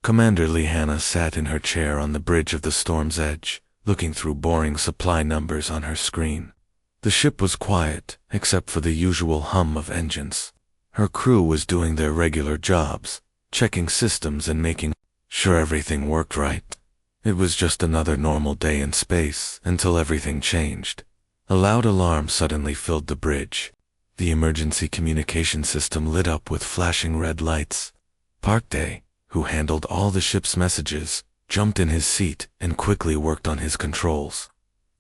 Commander Lehanna sat in her chair on the bridge of the storm's edge, looking through boring supply numbers on her screen. The ship was quiet, except for the usual hum of engines. Her crew was doing their regular jobs, checking systems and making sure everything worked right. It was just another normal day in space until everything changed. A loud alarm suddenly filled the bridge. The emergency communication system lit up with flashing red lights. Park Day, who handled all the ship's messages, jumped in his seat and quickly worked on his controls.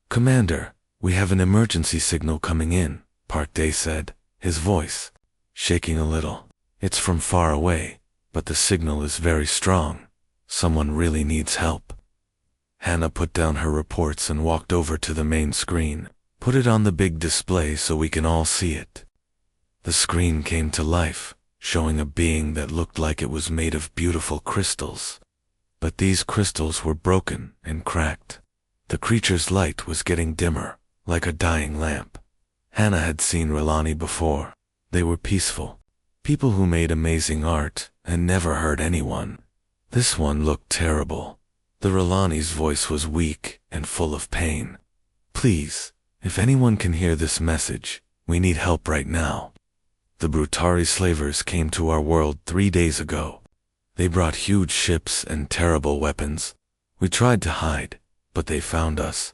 "Commander, we have an emergency signal coming in," Park Day said, his voice shaking a little. "It's from far away, but the signal is very strong. Someone really needs help." Hannah put down her reports and walked over to the main screen. "Put it on the big display so we can all see it." The screen came to life, showing a being that looked like it was made of beautiful crystals. But these crystals were broken and cracked. The creature's light was getting dimmer, like a dying lamp. Hannah had seen Relani before. They were peaceful. People who made amazing art and never hurt anyone. This one looked terrible. The Relani's voice was weak and full of pain. "Please, if anyone can hear this message, we need help right now. The Brutari slavers came to our world 3 days ago. They brought huge ships and terrible weapons. We tried to hide, but they found us.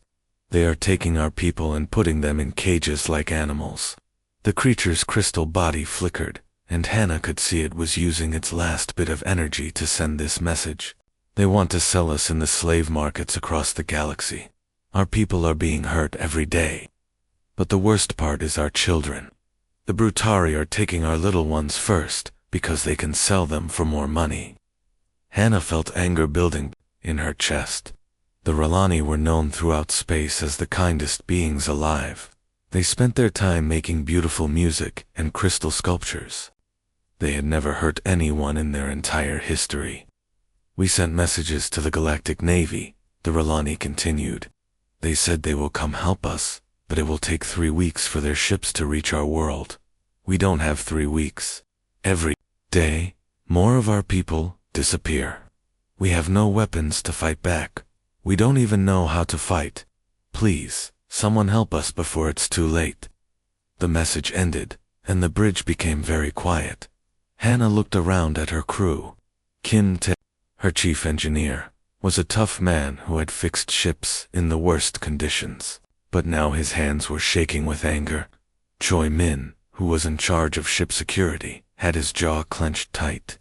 They are taking our people and putting them in cages like animals." The creature's crystal body flickered, and Hannah could see it was using its last bit of energy to send this message. "They want to sell us in the slave markets across the galaxy. Our people are being hurt every day. But the worst part is our children. The Brutari are taking our little ones first, because they can sell them for more money." Hannah felt anger building in her chest. The Relani were known throughout space as the kindest beings alive. They spent their time making beautiful music and crystal sculptures. They had never hurt anyone in their entire history. "We sent messages to the Galactic Navy," the Relani continued. "They said they will come help us, but it will take 3 weeks for their ships to reach our world. We don't have 3 weeks. Every day, more of our people disappear. We have no weapons to fight back. We don't even know how to fight. Please, someone help us before it's too late." The message ended, and the bridge became very quiet. Hannah looked around at her crew. Kim Tae, her chief engineer, was a tough man who had fixed ships in the worst conditions, but now his hands were shaking with anger. Choi Min, who was in charge of ship security, had his jaw clenched tight.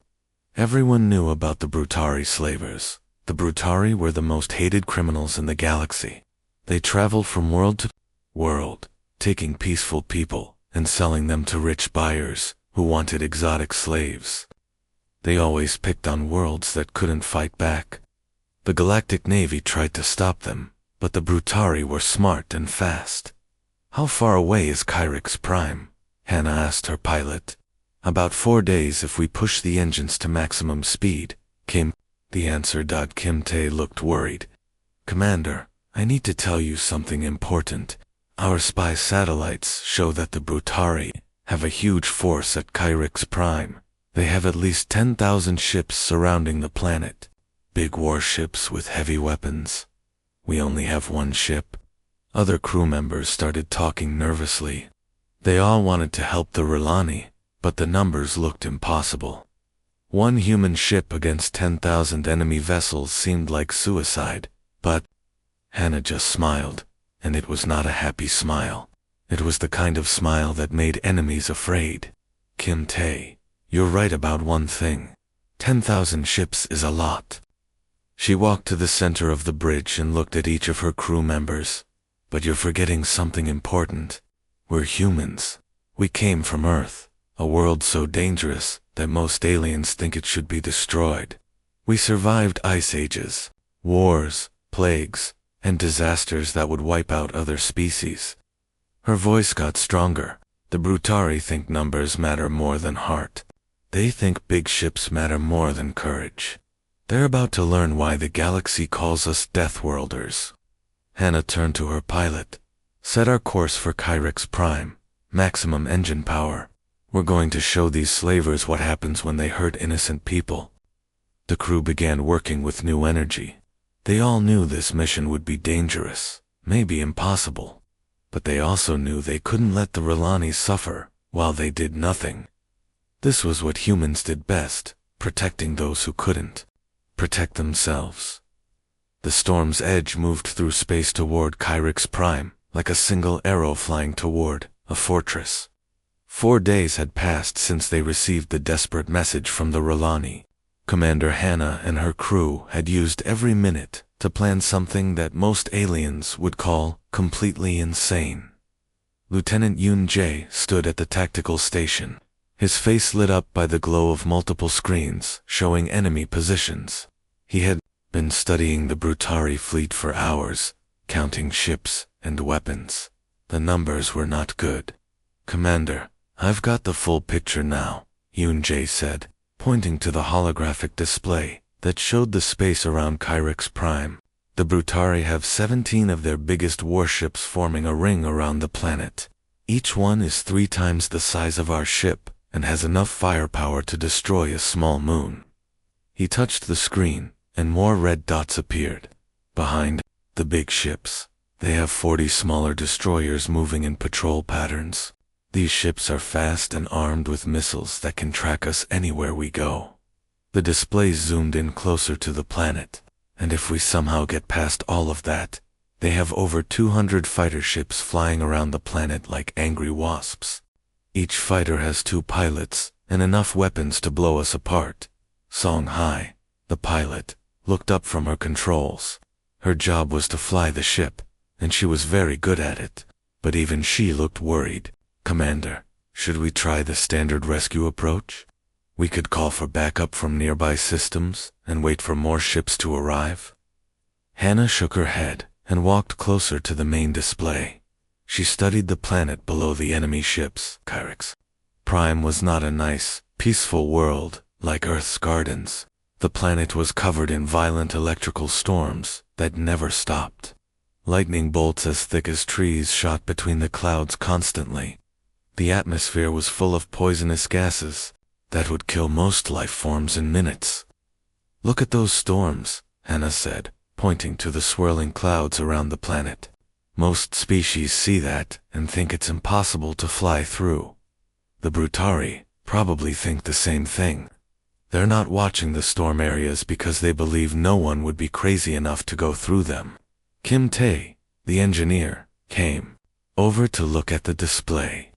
Everyone knew about the Brutari slavers. The Brutari were the most hated criminals in the galaxy. They traveled from world to world, taking peaceful people and selling them to rich buyers who wanted exotic slaves. They always picked on worlds that couldn't fight back. The Galactic Navy tried to stop them, but the Brutari were smart and fast. "How far away is Kyrix Prime?" Hannah asked her pilot. "About 4 days if we push the engines to maximum speed," came the answer. Kim Tae looked worried. "Commander, I need to tell you something important. Our spy satellites show that the Brutari have a huge force at Kyrix Prime. They have at least 10,000 ships surrounding the planet. Big warships with heavy weapons. We only have 1 ship." Other crew members started talking nervously. They all wanted to help the Relani, but the numbers looked impossible. 1 human ship against 10,000 enemy vessels seemed like suicide, but Hannah just smiled, and it was not a happy smile. It was the kind of smile that made enemies afraid. "Kim Tae, you're right about one thing. 10,000 ships is a lot." She walked to the center of the bridge and looked at each of her crew members. "But you're forgetting something important. We're humans. We came from Earth, a world so dangerous that most aliens think it should be destroyed. We survived ice ages, wars, plagues, and disasters that would wipe out other species." Her voice got stronger. "The Brutari think numbers matter more than heart. They think big ships matter more than courage. They're about to learn why the galaxy calls us Deathworlders." Hannah turned to her pilot. "Set our course for Kyrix Prime. Maximum engine power. We're going to show these slavers what happens when they hurt innocent people." The crew began working with new energy. They all knew this mission would be dangerous, maybe impossible. But they also knew they couldn't let the Relani suffer while they did nothing. This was what humans did best, protecting those who couldn't protect themselves. The storm's edge moved through space toward Kyrix Prime, like a single arrow flying toward a fortress. 4 days had passed since they received the desperate message from the Relani. Commander Hannah and her crew had used every minute to plan something that most aliens would call completely insane. Lieutenant Yoon Jae stood at the tactical station, his face lit up by the glow of multiple screens showing enemy positions. He had been studying the Brutari fleet for hours, counting ships and weapons. The numbers were not good. "Commander, I've got the full picture now," Yoon Jae said, pointing to the holographic display that showed the space around Kyrix Prime. "The Brutari have 17 of their biggest warships forming a ring around the planet. Each one is 3 times the size of our ship and has enough firepower to destroy a small moon." He touched the screen, and more red dots appeared. Behind the big ships, they have 40 smaller destroyers moving in patrol patterns. These ships are fast and armed with missiles that can track us anywhere we go. The display zoomed in closer to the planet, and if we somehow get past all of that, they have over 200 fighter ships flying around the planet like angry wasps. Each fighter has 2 pilots and enough weapons to blow us apart. Song Hai, the pilot, looked up from her controls. Her job was to fly the ship, and she was very good at it. But even she looked worried. "Commander, should we try the standard rescue approach? We could call for backup from nearby systems and wait for more ships to arrive." Hannah shook her head and walked closer to the main display. She studied the planet below the enemy ships. Kyrix Prime was not a nice, peaceful world like Earth's gardens. The planet was covered in violent electrical storms that never stopped. Lightning bolts as thick as trees shot between the clouds constantly. The atmosphere was full of poisonous gases that would kill most life forms in minutes. "Look at those storms," Hannah said, pointing to the swirling clouds around the planet. "Most species see that and think it's impossible to fly through. The Brutari probably think the same thing. They're not watching the storm areas because they believe no one would be crazy enough to go through them." Kim Tae, the engineer, came over to look at the display.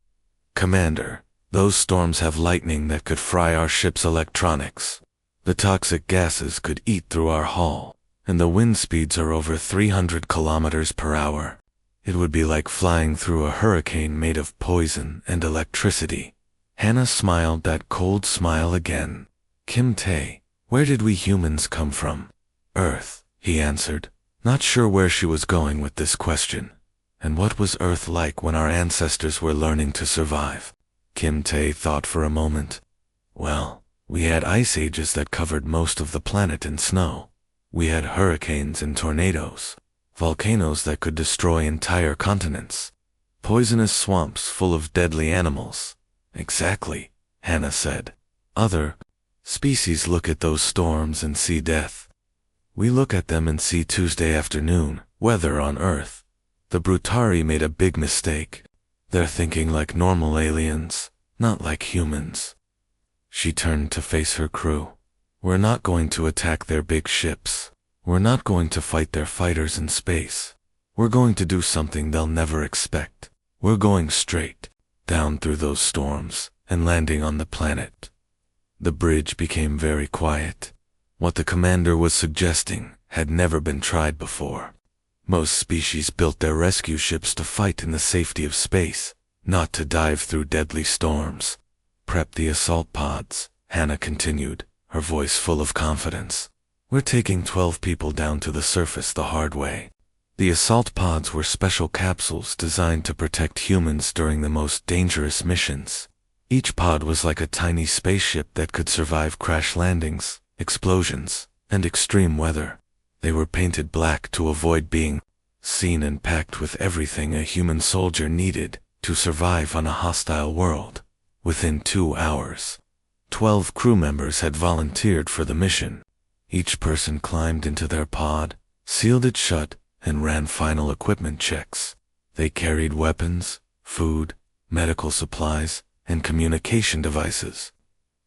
"Commander, those storms have lightning that could fry our ship's electronics. The toxic gases could eat through our hull, and the wind speeds are over 300 kilometers per hour. It would be like flying through a hurricane made of poison and electricity." Hannah smiled that cold smile again. "Kim Tae, where did we humans come from?" "Earth," he answered, not sure where she was going with this question. "And what was Earth like when our ancestors were learning to survive?" Kim Tae thought for a moment. "Well, we had ice ages that covered most of the planet in snow. We had hurricanes and tornadoes, volcanoes that could destroy entire continents, poisonous swamps full of deadly animals." "Exactly," Hannah said. "Other species look at those storms and see death. We look at them and see Tuesday afternoon weather on Earth. The Brutari made a big mistake. They're thinking like normal aliens, not like humans." She turned to face her crew. "We're not going to attack their big ships. We're not going to fight their fighters in space. We're going to do something they'll never expect. We're going straight down through those storms and landing on the planet." The bridge became very quiet. What the commander was suggesting had never been tried before. Most species built their rescue ships to fight in the safety of space, not to dive through deadly storms. "Prep the assault pods," Hannah continued, her voice full of confidence. "We're taking 12 people down to the surface the hard way." The assault pods were special capsules designed to protect humans during the most dangerous missions. Each pod was like a tiny spaceship that could survive crash landings, explosions, and extreme weather. They were painted black to avoid being seen and packed with everything a human soldier needed to survive on a hostile world. Within 2 hours, 12 crew members had volunteered for the mission. Each person climbed into their pod, sealed it shut, and ran final equipment checks. They carried weapons, food, medical supplies, and communication devices.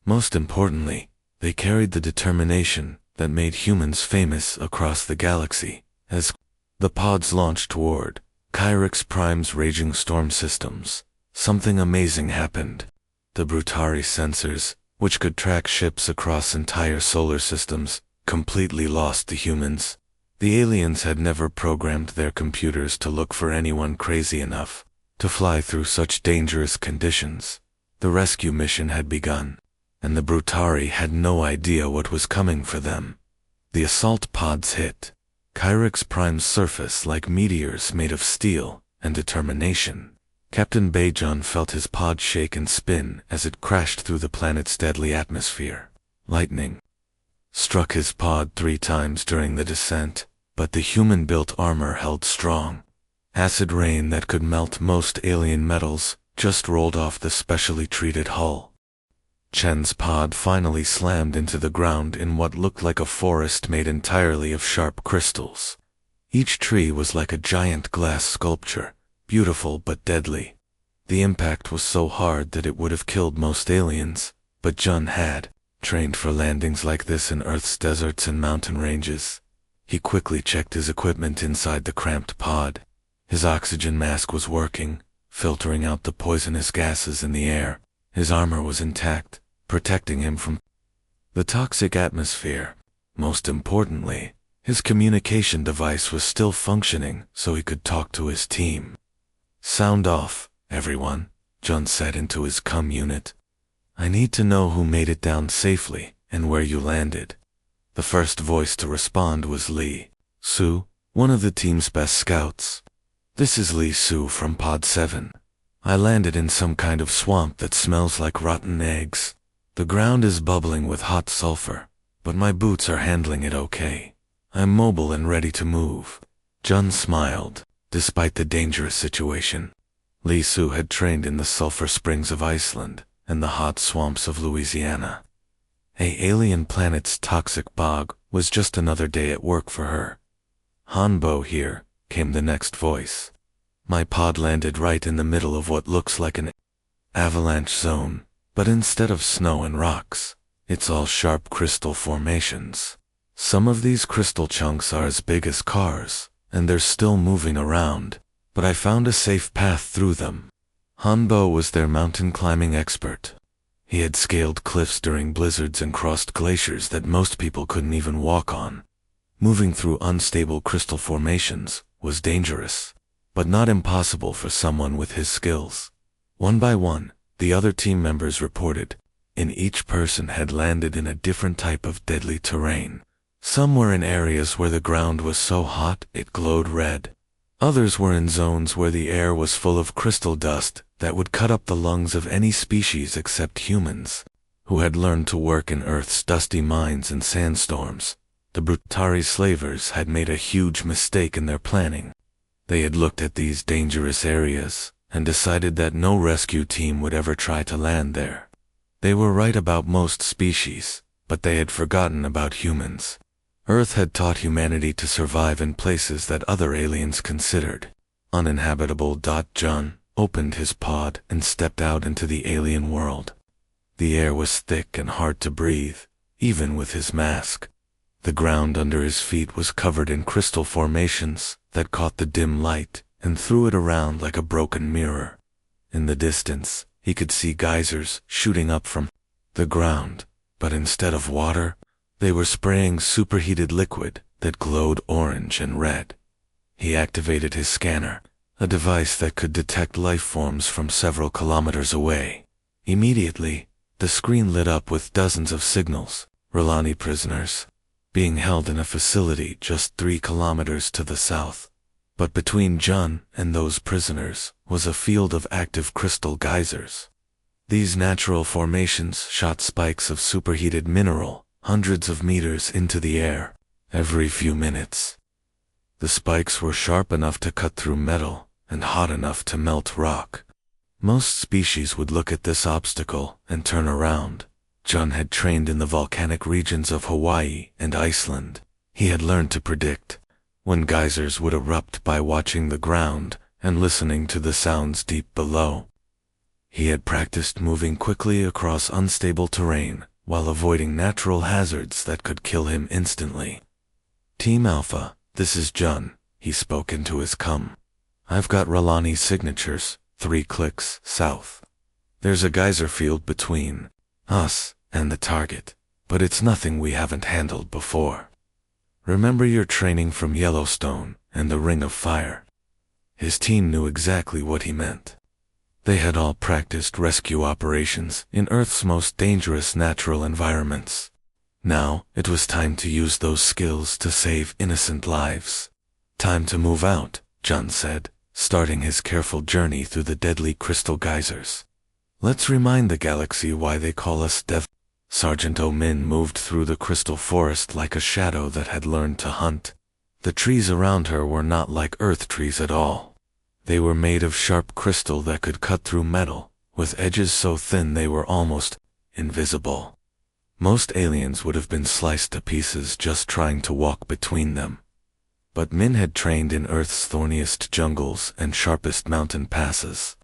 Most importantly, they carried the determination that made humans famous across the galaxy. As the pods launched toward Kyrix Prime's raging storm systems, something amazing happened. The Brutari sensors, which could track ships across entire solar systems, completely lost the humans. The aliens had never programmed their computers to look for anyone crazy enough to fly through such dangerous conditions. The rescue mission had begun, and the Brutari had no idea what was coming for them. The assault pods hit Kyrix Prime's surface like meteors made of steel and determination. Captain Bajon felt his pod shake and spin as it crashed through the planet's deadly atmosphere. Lightning struck his pod 3 times during the descent, but the human-built armor held strong. Acid rain that could melt most alien metals just rolled off the specially treated hull. Chen's pod finally slammed into the ground in what looked like a forest made entirely of sharp crystals. Each tree was like a giant glass sculpture, beautiful but deadly. The impact was so hard that it would have killed most aliens, but Jun had trained for landings like this in Earth's deserts and mountain ranges. He quickly checked his equipment inside the cramped pod. His oxygen mask was working, filtering out the poisonous gases in the air. His armor was intact, protecting him from the toxic atmosphere. Most importantly, his communication device was still functioning so he could talk to his team. "Sound off, everyone," Jun said into his comm unit. "I need to know who made it down safely and where you landed." The first voice to respond was Lee Su, one of the team's best scouts. "This is Lee Su from Pod 7. I landed in some kind of swamp that smells like rotten eggs. The ground is bubbling with hot sulfur, but my boots are handling it okay. I'm mobile and ready to move." Jun smiled, despite the dangerous situation. Lee Su had trained in the sulfur springs of Iceland and the hot swamps of Louisiana. A alien planet's toxic bog was just another day at work for her. "Hanbo here," came the next voice. "My pod landed right in the middle of what looks like an avalanche zone, but instead of snow and rocks, it's all sharp crystal formations. Some of these crystal chunks are as big as cars, and they're still moving around, but I found a safe path through them." Hanbo was their mountain climbing expert. He had scaled cliffs during blizzards and crossed glaciers that most people couldn't even walk on. Moving through unstable crystal formations was dangerous, but not impossible for someone with his skills. One by one, the other team members reported, and each person had landed in a different type of deadly terrain. Some were in areas where the ground was so hot it glowed red. Others were in zones where the air was full of crystal dust that would cut up the lungs of any species except humans, who had learned to work in Earth's dusty mines and sandstorms. The Brutari slavers had made a huge mistake in their planning. They had looked at these dangerous areas and decided that no rescue team would ever try to land there. They were right about most species, but they had forgotten about humans. Earth had taught humanity to survive in places that other aliens considered uninhabitable. Jun opened his pod and stepped out into the alien world. The air was thick and hard to breathe, even with his mask. The ground under his feet was covered in crystal formations that caught the dim light and threw it around like a broken mirror. In the distance, he could see geysers shooting up from the ground, but instead of water, they were spraying superheated liquid that glowed orange and red. He activated his scanner, a device that could detect life forms from several kilometers away. Immediately, the screen lit up with dozens of signals. R'Lani prisoners, being held in a facility just 3 kilometers to the south. But between Jun and those prisoners was a field of active crystal geysers. These natural formations shot spikes of superheated mineral hundreds of meters into the air every few minutes. The spikes were sharp enough to cut through metal and hot enough to melt rock. Most species would look at this obstacle and turn around, Jun had trained in the volcanic regions of Hawaii and Iceland. He had learned to predict when geysers would erupt by watching the ground and listening to the sounds deep below. He had practiced moving quickly across unstable terrain while avoiding natural hazards that could kill him instantly. "Team Alpha, this is Jun," he spoke into his com. "I've got Ralani's signatures, 3 clicks south. There's a geyser field between us and the target, but it's nothing we haven't handled before. Remember your training from Yellowstone and the Ring of Fire?" His team knew exactly what he meant. They had all practiced rescue operations in Earth's most dangerous natural environments. Now, it was time to use those skills to save innocent lives. "Time to move out," Jun said, starting his careful journey through the deadly crystal geysers. "Let's remind the galaxy why they call us Dev." Sergeant O'Min moved through the crystal forest like a shadow that had learned to hunt. The trees around her were not like Earth trees at all. They were made of sharp crystal that could cut through metal, with edges so thin they were almost invisible. Most aliens would have been sliced to pieces just trying to walk between them. But Min had trained in Earth's thorniest jungles and sharpest mountain passes.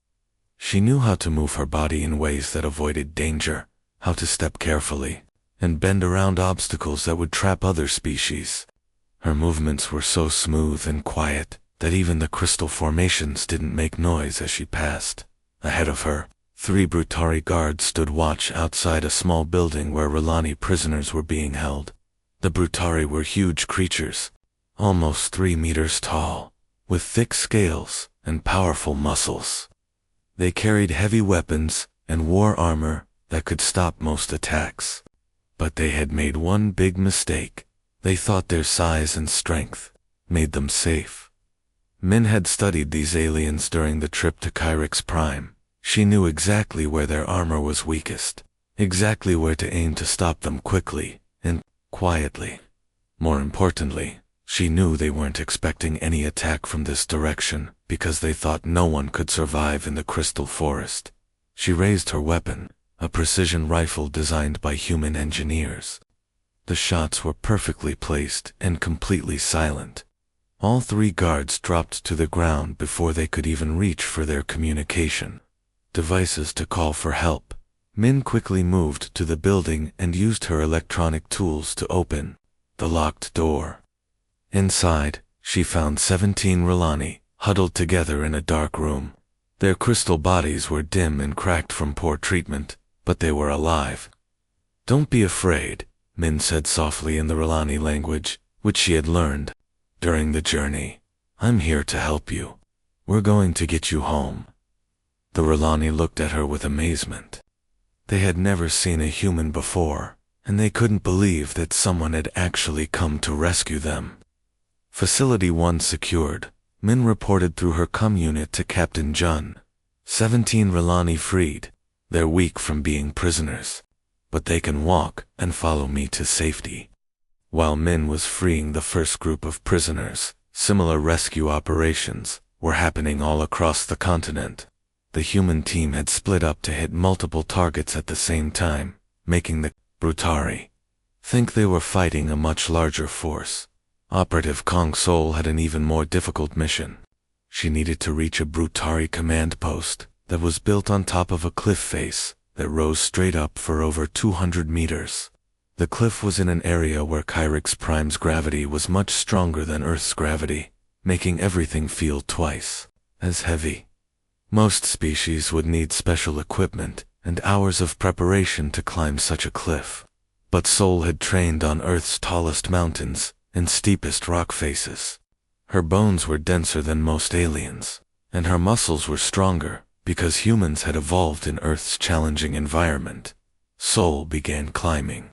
She knew how to move her body in ways that avoided danger, how to step carefully, and bend around obstacles that would trap other species. Her movements were so smooth and quiet that even the crystal formations didn't make noise as she passed. Ahead of her, 3 Brutari guards stood watch outside a small building where Ralani prisoners were being held. The Brutari were huge creatures, almost 3 meters tall, with thick scales and powerful muscles. They carried heavy weapons and wore armor that could stop most attacks. But they had made one big mistake. They thought their size and strength made them safe. Min had studied these aliens during the trip to Kyrix Prime. She knew exactly where their armor was weakest, exactly where to aim to stop them quickly and quietly. More importantly, she knew they weren't expecting any attack from this direction because they thought no one could survive in the crystal forest. She raised her weapon, a precision rifle designed by human engineers. The shots were perfectly placed and completely silent. All 3 guards dropped to the ground before they could even reach for their communication devices to call for help. Min quickly moved to the building and used her electronic tools to open the locked door. Inside, she found 17 Ralani, huddled together in a dark room. Their crystal bodies were dim and cracked from poor treatment, but they were alive. "Don't be afraid," Min said softly in the Ralani language, which she had learned during the journey. "I'm here to help you. We're going to get you home." The Ralani looked at her with amazement. They had never seen a human before, and they couldn't believe that someone had actually come to rescue them. Facility 1 secured, Min reported through her comm unit to Captain Jun. 17 Ralani freed. They're weak from being prisoners, but they can walk and follow me to safety. While Min was freeing the first group of prisoners, similar rescue operations were happening all across the continent. The human team had split up to hit multiple targets at the same time, making the Brutari think they were fighting a much larger force. Operative Kong Sol had an even more difficult mission. She needed to reach a Brutari command post that was built on top of a cliff face that rose straight up for over 200 meters. The cliff was in an area where Kyrix Prime's gravity was much stronger than Earth's gravity, making everything feel twice as heavy. Most species would need special equipment and hours of preparation to climb such a cliff. But Sol had trained on Earth's tallest mountains and steepest rock faces. Her bones were denser than most aliens, and her muscles were stronger because humans had evolved in Earth's challenging environment. Sol began climbing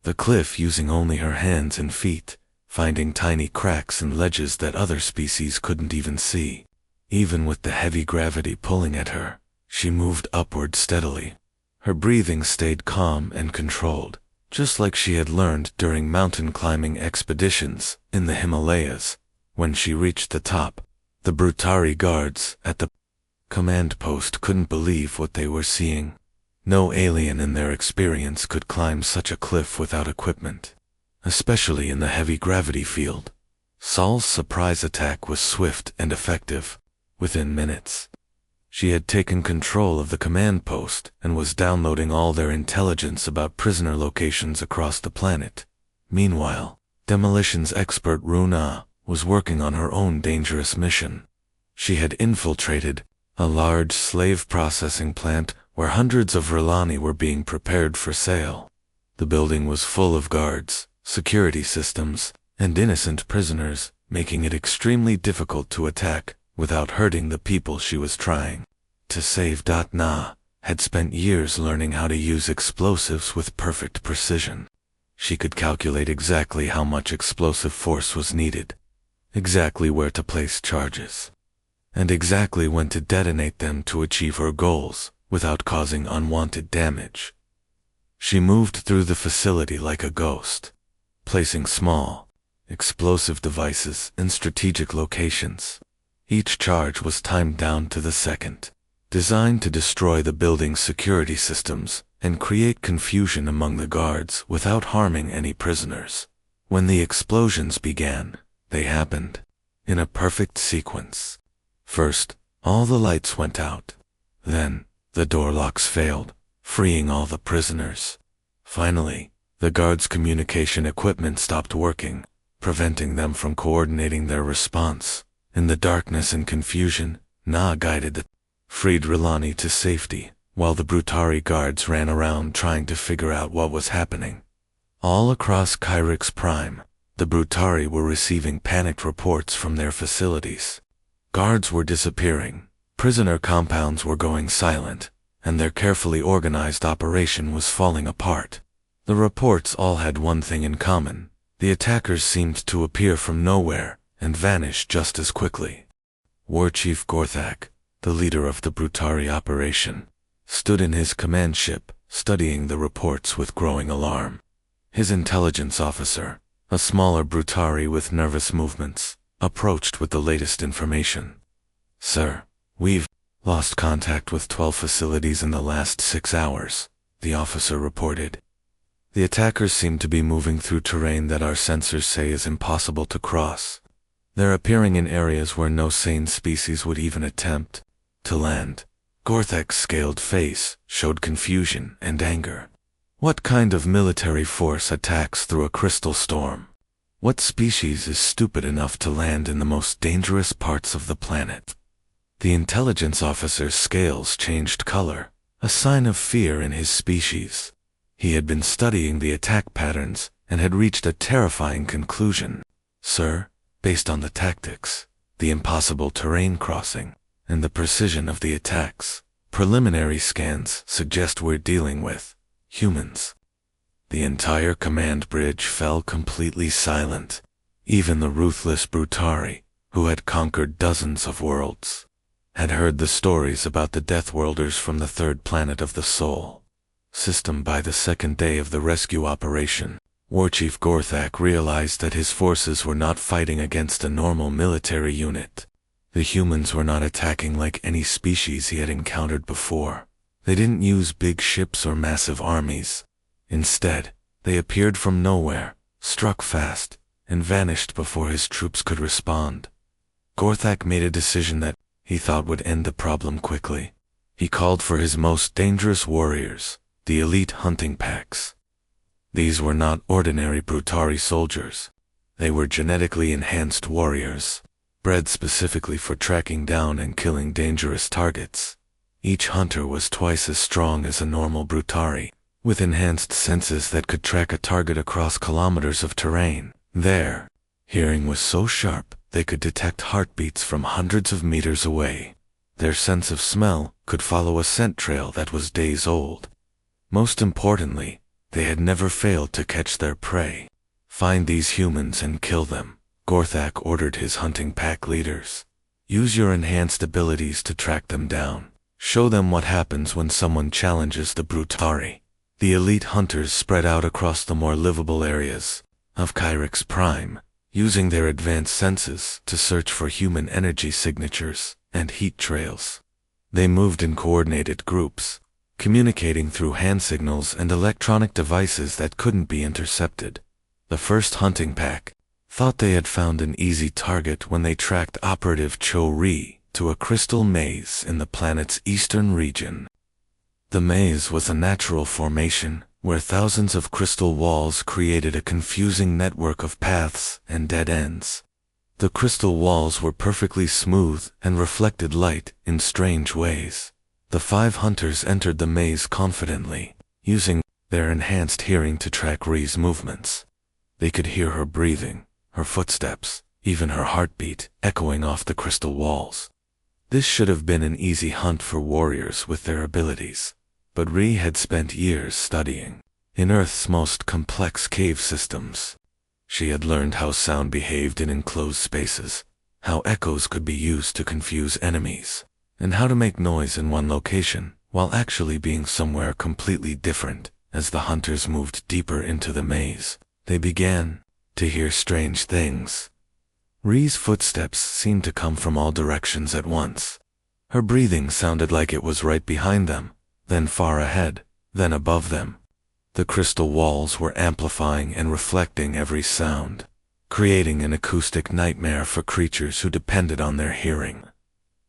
the cliff using only her hands and feet, finding tiny cracks and ledges that other species couldn't even see. Even with the heavy gravity pulling at her, she moved upward steadily. Her breathing stayed calm and controlled, just like she had learned during mountain climbing expeditions in the Himalayas. When she reached the top, the Brutari guards at the command post couldn't believe what they were seeing. No alien in their experience could climb such a cliff without equipment, especially in the heavy gravity field. Sol's surprise attack was swift and effective. Within minutes, she had taken control of the command post and was downloading all their intelligence about prisoner locations across the planet. Meanwhile, demolitions expert Runa was working on her own dangerous mission. She had infiltrated a large slave processing plant where hundreds of Rilani were being prepared for sale. The building was full of guards, security systems, and innocent prisoners, making it extremely difficult to attack without hurting the people she was trying to save. Na had spent years learning how to use explosives with perfect precision. She could calculate exactly how much explosive force was needed, exactly where to place charges, and exactly when to detonate them to achieve her goals without causing unwanted damage. She moved through the facility like a ghost, placing small, explosive devices in strategic locations. Each charge was timed down to the second, designed to destroy the building's security systems and create confusion among the guards without harming any prisoners. When the explosions began, they happened in a perfect sequence. First, all the lights went out. Then, the door locks failed, freeing all the prisoners. Finally, the guards' communication equipment stopped working, preventing them from coordinating their response. In the darkness and confusion, Na guided the freed Rilani to safety, while the Brutari guards ran around trying to figure out what was happening. All across Kyrix Prime, the Brutari were receiving panicked reports from their facilities. Guards were disappearing, prisoner compounds were going silent, and their carefully organized operation was falling apart. The reports all had one thing in common: the attackers seemed to appear from nowhere and vanish just as quickly. War Chief Gorthak, the leader of the Brutari operation, stood in his command ship, studying the reports with growing alarm. His intelligence officer, a smaller Brutari with nervous movements, approached with the latest information. "Sir, we've lost contact with 12 facilities in the last 6 hours, the officer reported. The attackers seem to be moving through terrain that our sensors say is impossible to cross. They're appearing in areas where no sane species would even attempt to land." Gorthak's scaled face showed confusion and anger. What kind of military force attacks through a crystal storm? What species is stupid enough to land in the most dangerous parts of the planet? The intelligence officer's scales changed color, a sign of fear in his species. He had been studying the attack patterns and had reached a terrifying conclusion. "Sir, based on the tactics, the impossible terrain crossing, and the precision of the attacks, preliminary scans suggest we're dealing with humans." The entire command bridge fell completely silent. Even the ruthless Brutari, who had conquered dozens of worlds, had heard the stories about the Deathworlders from the third planet of the Soul system. By the second day of the rescue operation, Warchief Gorthak realized that his forces were not fighting against a normal military unit. The humans were not attacking like any species he had encountered before. They didn't use big ships or massive armies. Instead, they appeared from nowhere, struck fast, and vanished before his troops could respond. Gorthak made a decision that he thought would end the problem quickly. He called for his most dangerous warriors, the elite hunting packs. These were not ordinary Brutari soldiers. They were genetically enhanced warriors, bred specifically for tracking down and killing dangerous targets. Each hunter was twice as strong as a normal Brutari, with enhanced senses that could track a target across kilometers of terrain. Their hearing was so sharp they could detect heartbeats from hundreds of meters away. Their sense of smell could follow a scent trail that was days old. Most importantly, they had never failed to catch their prey. "Find these humans and kill them," Gorthak ordered his hunting pack leaders. "Use your enhanced abilities to track them down. Show them what happens when someone challenges the Brutari." The elite hunters spread out across the more livable areas of Kyrix Prime, using their advanced senses to search for human energy signatures and heat trails. They moved in coordinated groups, communicating through hand signals and electronic devices that couldn't be intercepted. The first hunting pack thought they had found an easy target when they tracked Operative Cho-Ri to a crystal maze in the planet's eastern region. The maze was a natural formation where thousands of crystal walls created a confusing network of paths and dead ends. The crystal walls were perfectly smooth and reflected light in strange ways. The 5 hunters entered the maze confidently, using their enhanced hearing to track Ri's movements. They could hear her breathing, her footsteps, even her heartbeat echoing off the crystal walls. This should have been an easy hunt for warriors with their abilities, but Ri had spent years studying in Earth's most complex cave systems. She had learned how sound behaved in enclosed spaces, how echoes could be used to confuse enemies, and how to make noise in one location while actually being somewhere completely different. As the hunters moved deeper into the maze, they began to hear strange things. Ri's footsteps seemed to come from all directions at once. Her breathing sounded like it was right behind them, then far ahead, then above them. The crystal walls were amplifying and reflecting every sound, creating an acoustic nightmare for creatures who depended on their hearing.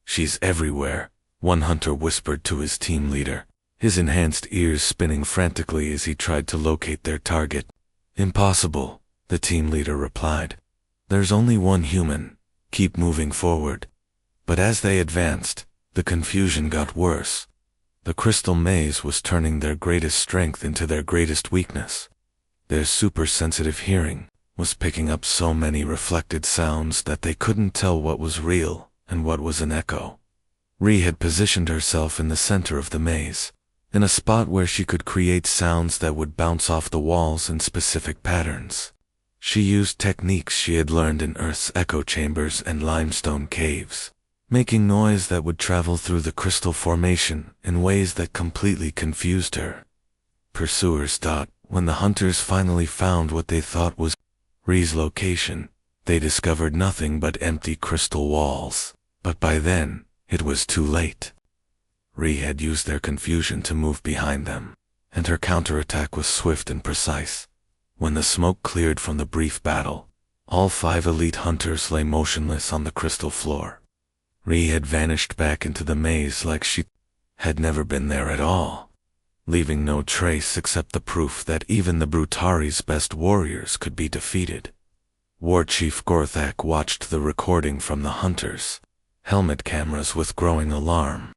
"She's everywhere," one hunter whispered to his team leader, his enhanced ears spinning frantically as he tried to locate their target. "Impossible," the team leader replied. "There's only one human. Keep moving forward." But as they advanced, the confusion got worse. The crystal maze was turning their greatest strength into their greatest weakness. Their super-sensitive hearing was picking up so many reflected sounds that they couldn't tell what was real and what was an echo. Ri had positioned herself in the center of the maze, in a spot where she could create sounds that would bounce off the walls in specific patterns. She used techniques she had learned in Earth's echo chambers and limestone caves, making noise that would travel through the crystal formation in ways that completely confused her. Pursuers thought, when the hunters finally found what they thought was Ri's location, they discovered nothing but empty crystal walls. But by then, it was too late. Ri had used their confusion to move behind them, and her counterattack was swift and precise. When the smoke cleared from the brief battle, all 5 elite hunters lay motionless on the crystal floor. Ri had vanished back into the maze like she had never been there at all, leaving no trace except the proof that even the Brutari's best warriors could be defeated. War Chief Gorthak watched the recording from the hunters' helmet cameras with growing alarm.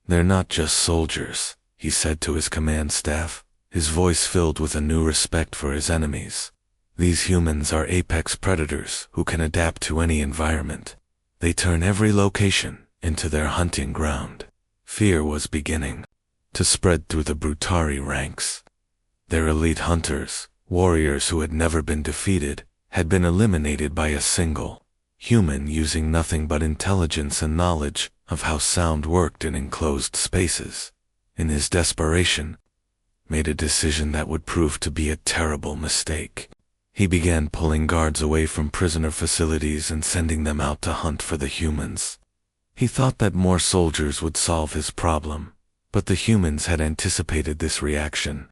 "They're not just soldiers," he said to his command staff, his voice filled with a new respect for his enemies. "These humans are apex predators who can adapt to any environment. They turn every location into their hunting ground." Fear was beginning to spread through the Brutari ranks. Their elite hunters, warriors who had never been defeated, had been eliminated by a single human using nothing but intelligence and knowledge of how sound worked in enclosed spaces. In his desperation, made a decision that would prove to be a terrible mistake. He began pulling guards away from prisoner facilities and sending them out to hunt for the humans. He thought that more soldiers would solve his problem, but the humans had anticipated this reaction.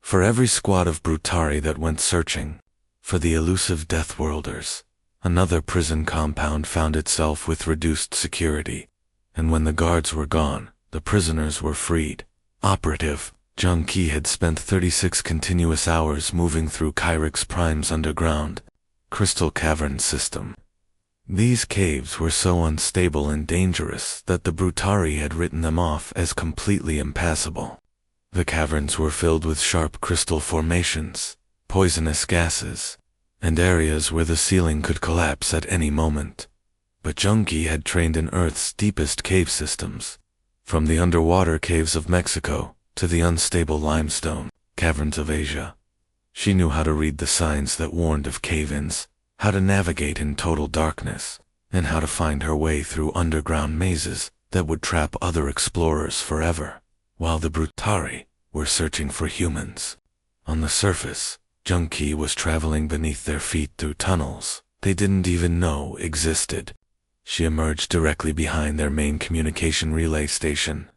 For every squad of Brutari that went searching for the elusive Deathworlders, another prison compound found itself with reduced security, and when the guards were gone, the prisoners were freed. Operative Junki had spent 36 continuous hours moving through Kyrix Prime's underground crystal cavern system. These caves were so unstable and dangerous that the Brutari had written them off as completely impassable. The caverns were filled with sharp crystal formations, poisonous gases, and areas where the ceiling could collapse at any moment. But Junki had trained in Earth's deepest cave systems, from the underwater caves of Mexico to the unstable limestone caverns of Asia. She knew how to read the signs that warned of cave-ins, how to navigate in total darkness, and how to find her way through underground mazes that would trap other explorers forever, while the Brutari were searching for humans. On the surface, Junki was traveling beneath their feet through tunnels they didn't even know existed. She emerged directly behind their main communication relay station.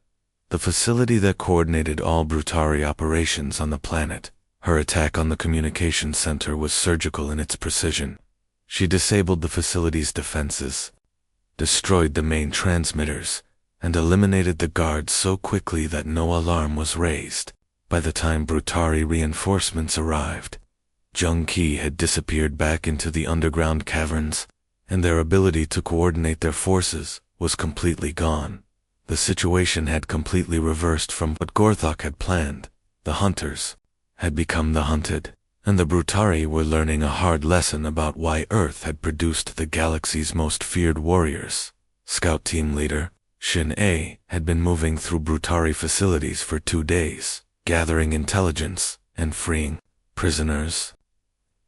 the facility that coordinated all Brutari operations on the planet. Her attack on the communication center was surgical in its precision. She disabled the facility's defenses, destroyed the main transmitters, and eliminated the guards so quickly that no alarm was raised. By the time Brutari reinforcements arrived, Jung-Ki had disappeared back into the underground caverns, and their ability to coordinate their forces was completely gone. The situation had completely reversed from what Gorthok had planned. The hunters had become the hunted, and the Brutari were learning a hard lesson about why Earth had produced the galaxy's most feared warriors. Scout team leader Shin-A had been moving through Brutari facilities for 2 days, gathering intelligence and freeing prisoners.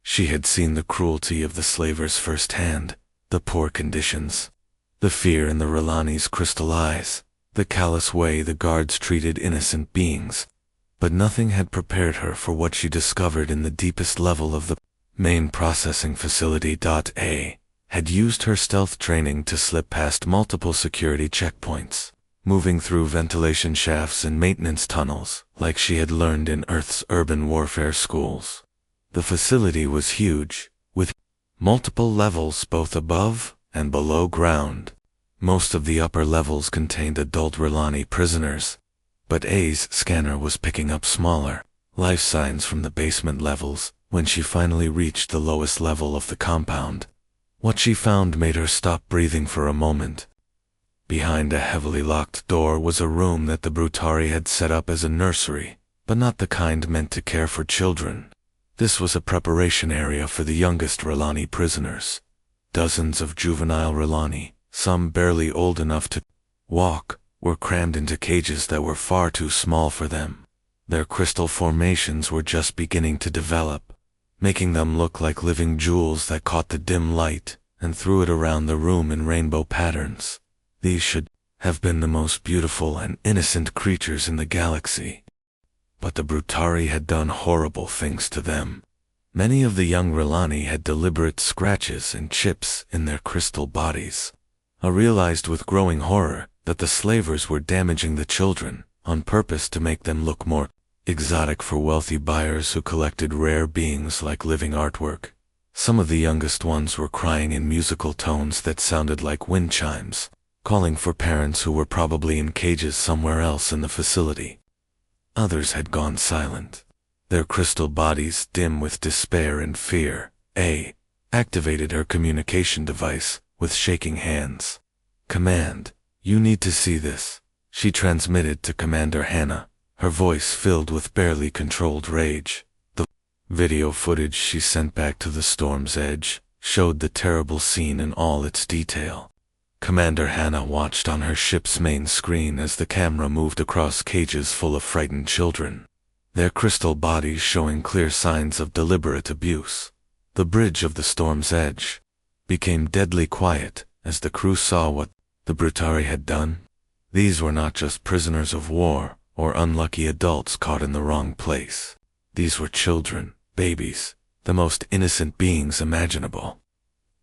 She had seen the cruelty of the slavers firsthand, the poor conditions, the fear in the Relani's crystal eyes, the callous way the guards treated innocent beings. But nothing had prepared her for what she discovered in the deepest level of the main processing facility. A had used her stealth training to slip past multiple security checkpoints, moving through ventilation shafts and maintenance tunnels like she had learned in Earth's urban warfare schools. The facility was huge, with multiple levels both above and below ground. Most of the upper levels contained adult Relani prisoners, but A's scanner was picking up smaller life signs from the basement levels when she finally reached the lowest level of the compound. What she found made her stop breathing for a moment. Behind a heavily locked door was a room that the Brutari had set up as a nursery, but not the kind meant to care for children. This was a preparation area for the youngest Relani prisoners. Dozens of juvenile Relani, some barely old enough to walk, were crammed into cages that were far too small for them. Their crystal formations were just beginning to develop, making them look like living jewels that caught the dim light and threw it around the room in rainbow patterns. These should have been the most beautiful and innocent creatures in the galaxy. But the Brutari had done horrible things to them. Many of the young Relani had deliberate scratches and chips in their crystal bodies. I realized with growing horror that the slavers were damaging the children on purpose to make them look more exotic for wealthy buyers who collected rare beings like living artwork. Some of the youngest ones were crying in musical tones that sounded like wind chimes, calling for parents who were probably in cages somewhere else in the facility. Others had gone silent, their crystal bodies dim with despair and fear. A activated her communication device with shaking hands. "Command, you need to see this," she transmitted to Commander Hannah, her voice filled with barely controlled rage. The video footage she sent back to the storm's edge showed the terrible scene in all its detail. Commander Hannah watched on her ship's main screen as the camera moved across cages full of frightened children, their crystal bodies showing clear signs of deliberate abuse. The bridge of the storm's edge became deadly quiet as the crew saw what the Brutari had done. These were not just prisoners of war or unlucky adults caught in the wrong place. These were children, babies, the most innocent beings imaginable,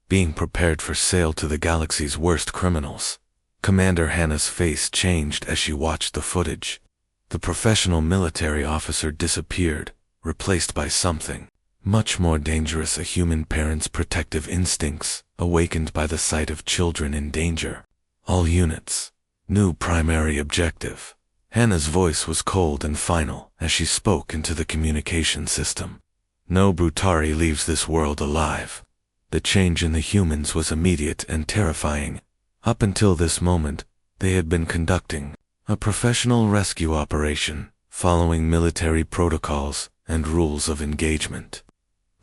being prepared for sale to the galaxy's worst criminals. Commander Hannah's face changed as she watched the footage. The professional military officer disappeared, replaced by something much more dangerous, a human parent's protective instincts, awakened by the sight of children in danger. All units. New primary objective. Hannah's voice was cold and final as she spoke into the communication system. No Brutari leaves this world alive. The change in the humans was immediate and terrifying. Up until this moment, they had been conducting a professional rescue operation, following military protocols and rules of engagement.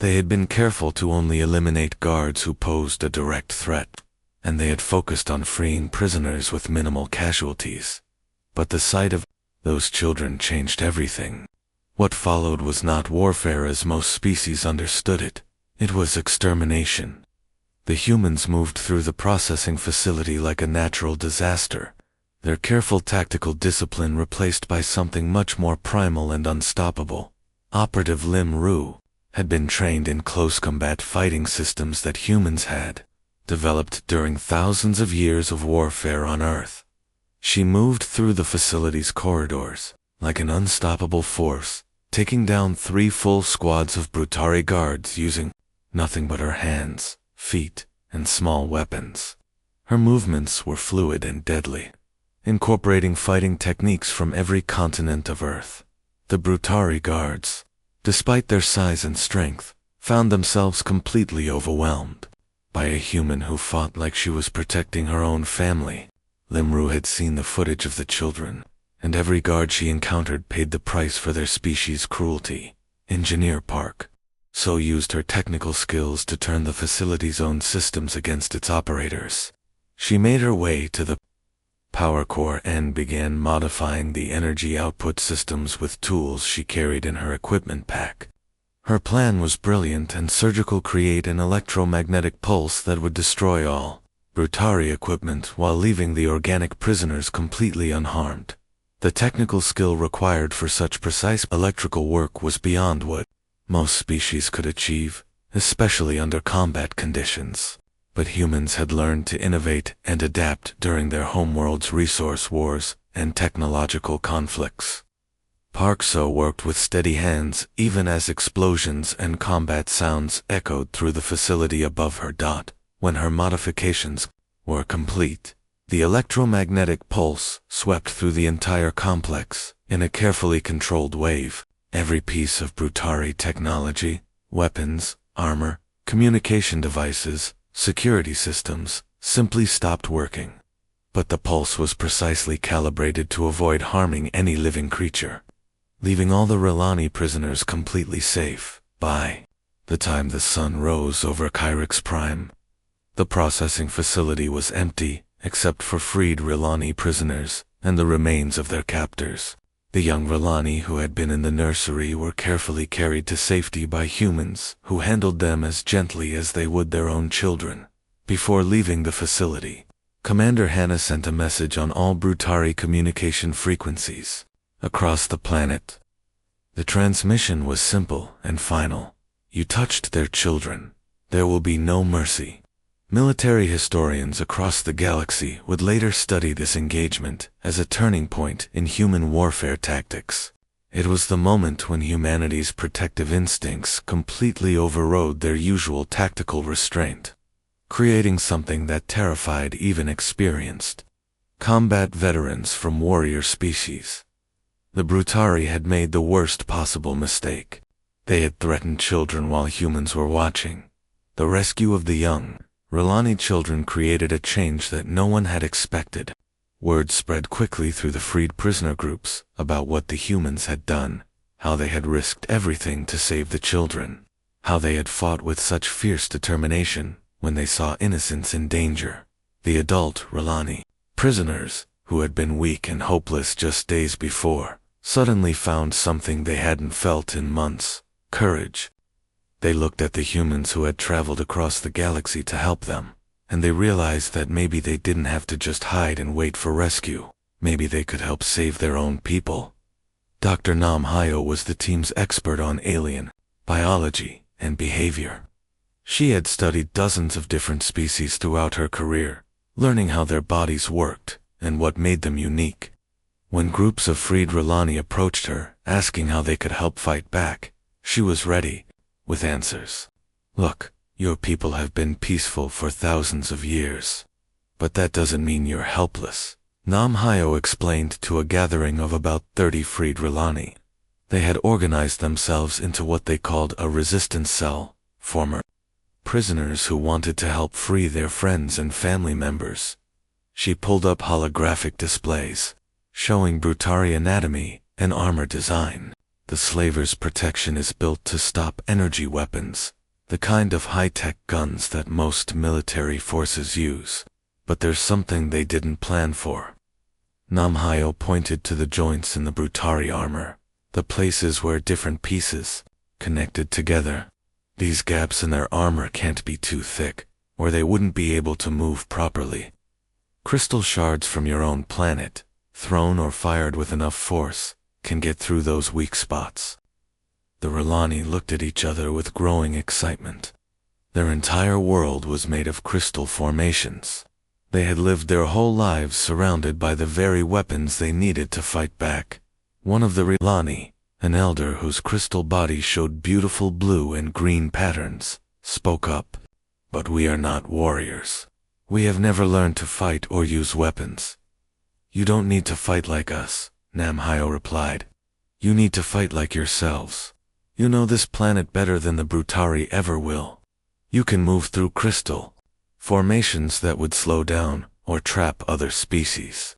They had been careful to only eliminate guards who posed a direct threat, and they had focused on freeing prisoners with minimal casualties. But the sight of those children changed everything. What followed was not warfare as most species understood it. It was extermination. The humans moved through the processing facility like a natural disaster, their careful tactical discipline replaced by something much more primal and unstoppable. Operative Lim Ru had been trained in close combat fighting systems that humans had developed during thousands of years of warfare on Earth. She moved through the facility's corridors like an unstoppable force, taking down 3 full squads of Brutari guards using nothing but her hands, feet, and small weapons. Her movements were fluid and deadly, incorporating fighting techniques from every continent of Earth. The Brutari guards, despite their size and strength, found themselves completely overwhelmed by a human who fought like she was protecting her own family. Limru had seen the footage of the children, and every guard she encountered paid the price for their species' cruelty. Engineer Park so used her technical skills to turn the facility's own systems against its operators. She made her way to the power core and began modifying the energy output systems with tools she carried in her equipment pack. Her plan was brilliant and surgical: create an electromagnetic pulse that would destroy all Brutari equipment while leaving the organic prisoners completely unharmed. The technical skill required for such precise electrical work was beyond what most species could achieve, especially under combat conditions. But humans had learned to innovate and adapt during their homeworld's resource wars and technological conflicts. Park So worked with steady hands even as explosions and combat sounds echoed through the facility above her. When her modifications were complete, the electromagnetic pulse swept through the entire complex in a carefully controlled wave. Every piece of Brutari technology, weapons, armor, communication devices, security systems, simply stopped working. But the pulse was precisely calibrated to avoid harming any living creature, leaving all the Relani prisoners completely safe. By the time the sun rose over Kyrix Prime, the processing facility was empty, except for freed Relani prisoners and the remains of their captors. The young Relani who had been in the nursery were carefully carried to safety by humans who handled them as gently as they would their own children. Before leaving the facility, Commander Hannah sent a message on all Brutari communication frequencies across the planet. The transmission was simple and final. You touched their children, there will be no mercy. Military historians across the galaxy would later study this engagement as a turning point in human warfare tactics. It was the moment when humanity's protective instincts completely overrode their usual tactical restraint, creating something that terrified even experienced combat veterans from warrior species. The Brutari had made the worst possible mistake. They had threatened children while humans were watching. The rescue of the young Relani children created a change that no one had expected. Word spread quickly through the freed prisoner groups about what the humans had done, how they had risked everything to save the children, how they had fought with such fierce determination when they saw innocents in danger. The adult Relani prisoners, who had been weak and hopeless just days before, suddenly found something they hadn't felt in months: courage. They looked at the humans who had traveled across the galaxy to help them, and they realized that maybe they didn't have to just hide and wait for rescue. Maybe they could help save their own people. Dr. Nam Hayo was the team's expert on alien biology and behavior. She had studied dozens of different species throughout her career, learning how their bodies worked and what made them unique. When groups of freed Relani approached her, asking how they could help fight back, she was ready with answers. Look, your people have been peaceful for thousands of years, but that doesn't mean you're helpless. Nam Hayo explained to a gathering of about 30 freed Relani. They had organized themselves into what they called a resistance cell, former prisoners who wanted to help free their friends and family members. She pulled up holographic displays, showing Brutari anatomy and armor design. The slaver's protection is built to stop energy weapons, the kind of high-tech guns that most military forces use. But there's something they didn't plan for. Nam Hayo pointed to the joints in the Brutari armor, the places where different pieces connected together. These gaps in their armor can't be too thick, or they wouldn't be able to move properly. Crystal shards from your own planet, thrown or fired with enough force, can get through those weak spots. The Relani looked at each other with growing excitement. Their entire world was made of crystal formations. They had lived their whole lives surrounded by the very weapons they needed to fight back. One of the Relani, an elder whose crystal body showed beautiful blue and green patterns, spoke up. "But we are not warriors. We have never learned to fight or use weapons." "You don't need to fight like us," Namhyo replied. "You need to fight like yourselves. You know this planet better than the Brutari ever will. You can move through crystal formations that would slow down or trap other species.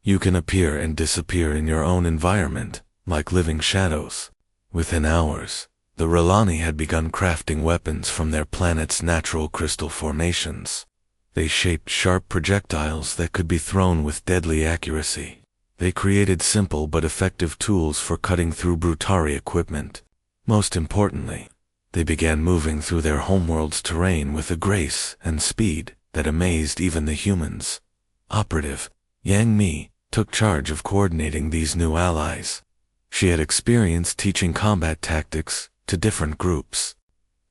You can appear and disappear in your own environment, like living shadows." Within hours, the Relani had begun crafting weapons from their planet's natural crystal formations. They shaped sharp projectiles that could be thrown with deadly accuracy. They created simple but effective tools for cutting through Brutari equipment. Most importantly, they began moving through their homeworld's terrain with a grace and speed that amazed even the humans. Operative Yang Mi took charge of coordinating these new allies. She had experience teaching combat tactics to different groups,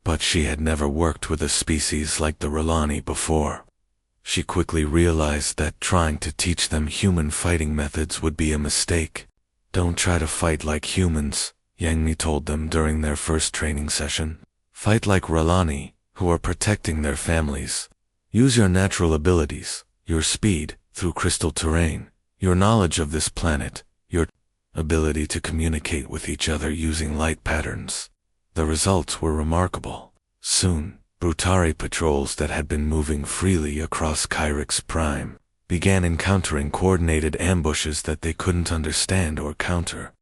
but she had never worked with a species like the Relani before. She quickly realized that trying to teach them human fighting methods would be a mistake. "Don't try to fight like humans," Yang Mi told them during their first training session. "Fight like Relani, who are protecting their families. Use your natural abilities, your speed through crystal terrain, your knowledge of this planet, your ability to communicate with each other using light patterns." The results were remarkable. Soon, Brutari patrols that had been moving freely across Kyrix Prime began encountering coordinated ambushes that they couldn't understand or counter.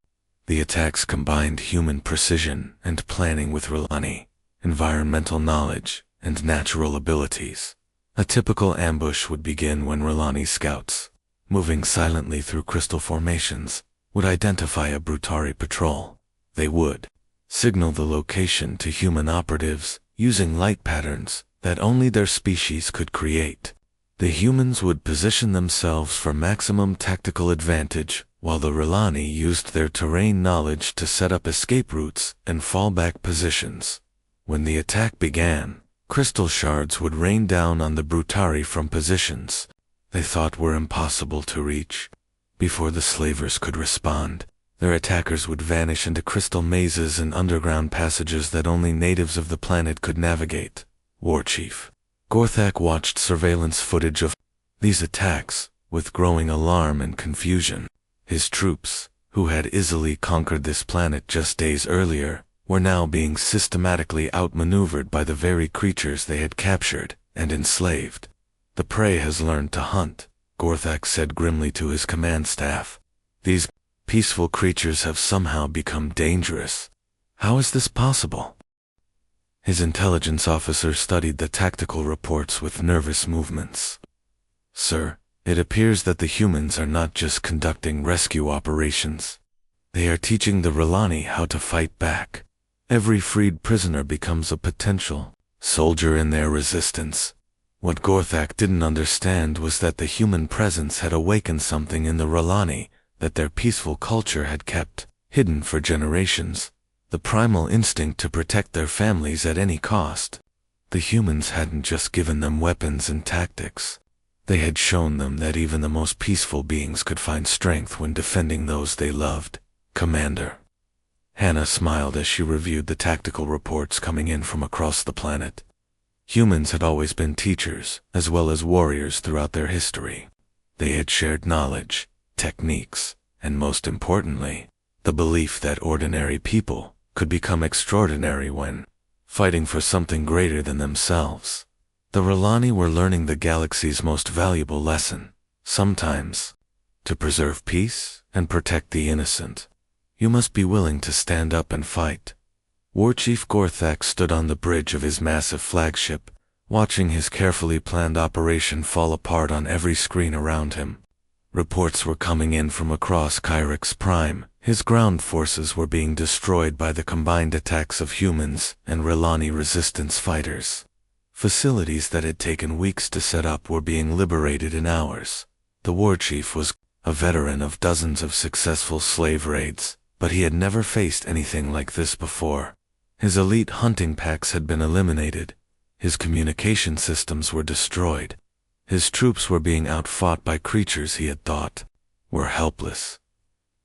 The attacks combined human precision and planning with Relani, environmental knowledge, and natural abilities. A typical ambush would begin when Relani scouts, moving silently through crystal formations, would identify a Brutari patrol. They would signal the location to human operatives using light patterns that only their species could create. The humans would position themselves for maximum tactical advantage, while the Relani used their terrain knowledge to set up escape routes and fallback positions. When the attack began, crystal shards would rain down on the Brutari from positions they thought were impossible to reach. Before the slavers could respond, their attackers would vanish into crystal mazes and underground passages that only natives of the planet could navigate. War Chief Gorthak watched surveillance footage of these attacks with growing alarm and confusion. His troops, who had easily conquered this planet just days earlier, were now being systematically outmaneuvered by the very creatures they had captured and enslaved. "The prey has learned to hunt," Gorthak said grimly to his command staff. "These peaceful creatures have somehow become dangerous. How is this possible?" His intelligence officer studied the tactical reports with nervous movements. "Sir, it appears that the humans are not just conducting rescue operations. They are teaching the Relani how to fight back. Every freed prisoner becomes a potential soldier in their resistance." What Gorthak didn't understand was that the human presence had awakened something in the Relani that their peaceful culture had kept hidden for generations, the primal instinct to protect their families at any cost. The humans hadn't just given them weapons and tactics. They had shown them that even the most peaceful beings could find strength when defending those they loved. "Commander." Hannah smiled as she reviewed the tactical reports coming in from across the planet. Humans had always been teachers, as well as warriors throughout their history. They had shared knowledge, techniques, and most importantly, the belief that ordinary people could become extraordinary when fighting for something greater than themselves. The Relani were learning the galaxy's most valuable lesson. Sometimes, to preserve peace and protect the innocent, you must be willing to stand up and fight. War Chief Gorthak stood on the bridge of his massive flagship, watching his carefully planned operation fall apart on every screen around him. Reports were coming in from across Kyrix Prime. His ground forces were being destroyed by the combined attacks of humans and Relani resistance fighters. Facilities that had taken weeks to set up were being liberated in hours. The war chief was a veteran of dozens of successful slave raids, but he had never faced anything like this before. His elite hunting packs had been eliminated. His communication systems were destroyed. His troops were being outfought by creatures he had thought were helpless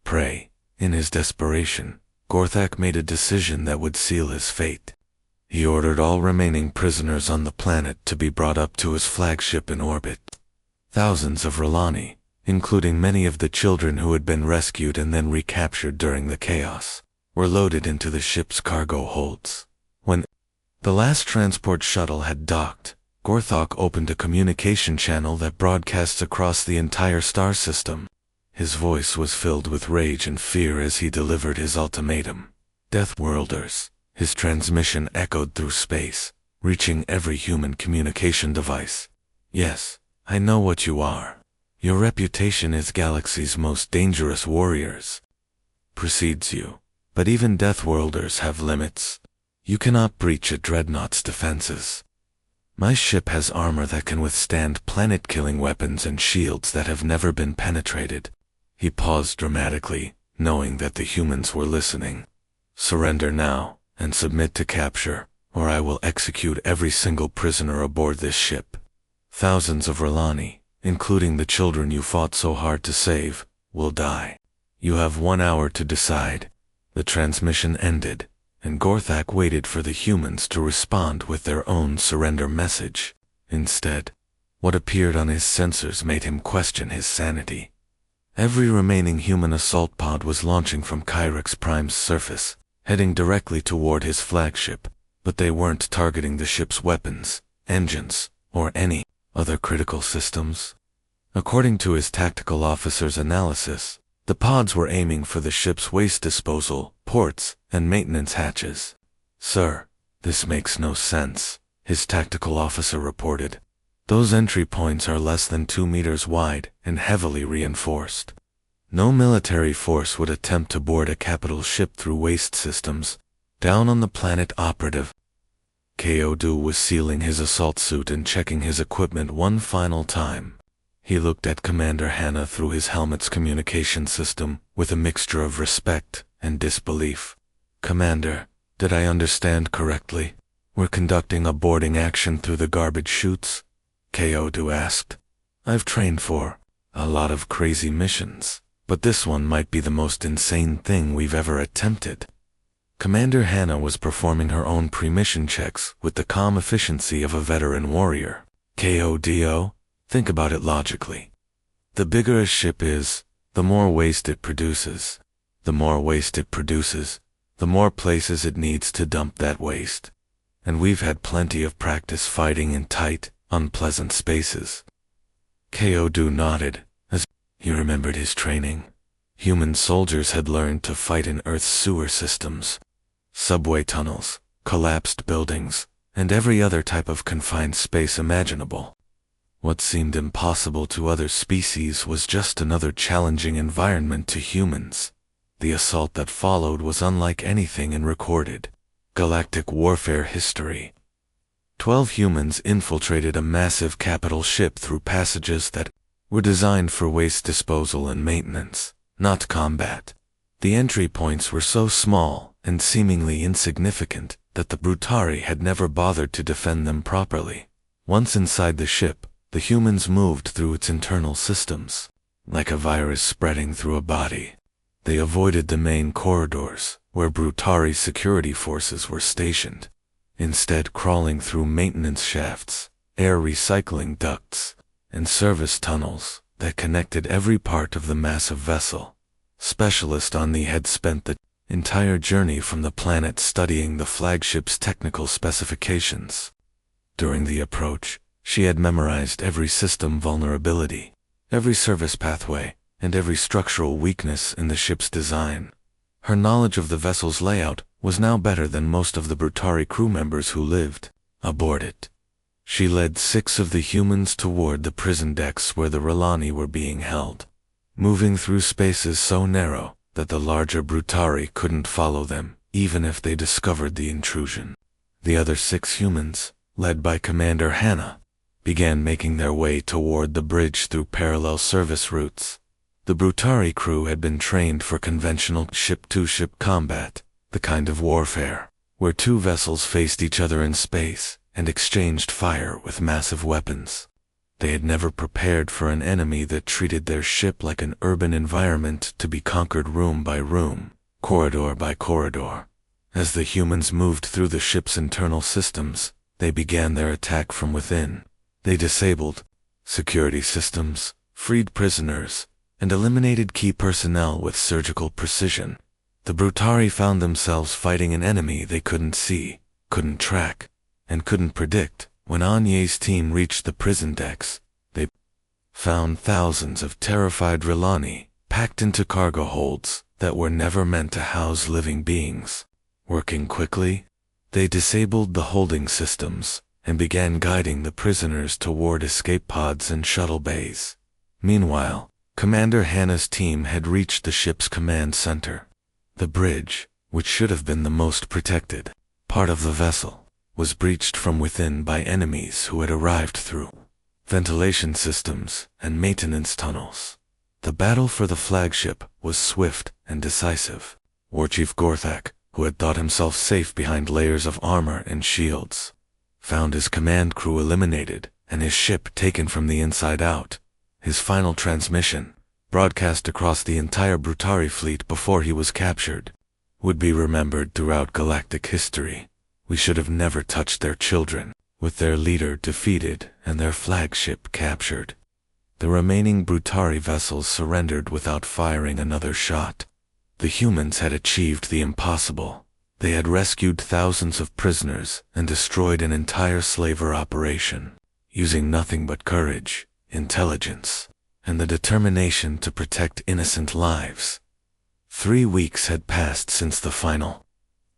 prey. In his desperation, Gorthak made a decision that would seal his fate. He ordered all remaining prisoners on the planet to be brought up to his flagship in orbit. Thousands of R'hllani, including many of the children who had been rescued and then recaptured during the chaos, were loaded into the ship's cargo holds. When the last transport shuttle had docked, Gorthok opened a communication channel that broadcasts across the entire star system. His voice was filled with rage and fear as he delivered his ultimatum. Deathworlders. His transmission echoed through space, reaching every human communication device. Yes, I know what you are. Your reputation is galaxy's most dangerous warriors. Precedes you. But even Deathworlders have limits. You cannot breach a dreadnought's defenses. My ship has armor that can withstand planet-killing weapons and shields that have never been penetrated. He paused dramatically, knowing that the humans were listening. Surrender now, and submit to capture, or I will execute every single prisoner aboard this ship. Thousands of R'hllani, including the children you fought so hard to save, will die. You have 1 hour to decide. The transmission ended, and Gorthak waited for the humans to respond with their own surrender message. Instead, what appeared on his sensors made him question his sanity. Every remaining human assault pod was launching from Kyrex Prime's surface, heading directly toward his flagship, but they weren't targeting the ship's weapons, engines, or any other critical systems. According to his tactical officer's analysis, the pods were aiming for the ship's waste disposal, ports, and maintenance hatches. Sir, this makes no sense, his tactical officer reported. Those entry points are less than 2 meters wide and heavily reinforced. No military force would attempt to board a capital ship through waste systems. Down on the planet operative. Ko-Du was sealing his assault suit and checking his equipment one final time. He looked at Commander Hannah through his helmet's communication system with a mixture of respect and disbelief. Commander, did I understand correctly? We're conducting a boarding action through the garbage chutes? Ko-Du asked. I've trained for a lot of crazy missions, but this one might be the most insane thing we've ever attempted. Commander Hannah was performing her own pre-mission checks with the calm efficiency of a veteran warrior. Ko-Du, think about it logically. The bigger a ship is, the more waste it produces. The more waste it produces, the more places it needs to dump that waste. And we've had plenty of practice fighting in tight, unpleasant spaces. Ko-Du nodded, as he remembered his training. Human soldiers had learned to fight in Earth's sewer systems, subway tunnels, collapsed buildings, and every other type of confined space imaginable. What seemed impossible to other species was just another challenging environment to humans. The assault that followed was unlike anything in recorded galactic warfare history. 12 humans infiltrated a massive capital ship through passages that were designed for waste disposal and maintenance, not combat. The entry points were so small and seemingly insignificant that the Brutari had never bothered to defend them properly. Once inside the ship, the humans moved through its internal systems, like a virus spreading through a body. They avoided the main corridors, where Brutari security forces were stationed, instead crawling through maintenance shafts, air recycling ducts, and service tunnels that connected every part of the massive vessel. Specialist Onni had spent the entire journey from the planet studying the flagship's technical specifications. During the approach, she had memorized every system vulnerability, every service pathway, and every structural weakness in the ship's design. Her knowledge of the vessel's layout was now better than most of the Brutari crew members who lived aboard it. She led 6 of the humans toward the prison decks where the R'hllani were being held, moving through spaces so narrow that the larger Brutari couldn't follow them, even if they discovered the intrusion. The other 6 humans, led by Commander Hannah, began making their way toward the bridge through parallel service routes. The Brutari crew had been trained for conventional ship-to-ship combat, the kind of warfare where 2 vessels faced each other in space and exchanged fire with massive weapons. They had never prepared for an enemy that treated their ship like an urban environment to be conquered room by room, corridor by corridor. As the humans moved through the ship's internal systems, they began their attack from within. They disabled security systems, freed prisoners, and eliminated key personnel with surgical precision. The Brutari found themselves fighting an enemy they couldn't see, couldn't track, and couldn't predict. When Anye's team reached the prison decks, they found thousands of terrified Rilani packed into cargo holds that were never meant to house living beings. Working quickly, they disabled the holding systems and began guiding the prisoners toward escape pods and shuttle bays. Meanwhile, Commander Hannah's team had reached the ship's command center. The bridge, which should have been the most protected part of the vessel, was breached from within by enemies who had arrived through ventilation systems and maintenance tunnels. The battle for the flagship was swift and decisive. Warchief Gorthak, who had thought himself safe behind layers of armor and shields, found his command crew eliminated and his ship taken from the inside out. His final transmission, broadcast across the entire Brutari fleet before he was captured, would be remembered throughout galactic history. We should have never touched their children, with their leader defeated and their flagship captured. The remaining Brutari vessels surrendered without firing another shot. The humans had achieved the impossible. They had rescued thousands of prisoners and destroyed an entire slaver operation, using nothing but courage, intelligence, and the determination to protect innocent lives. 3 weeks had passed since the final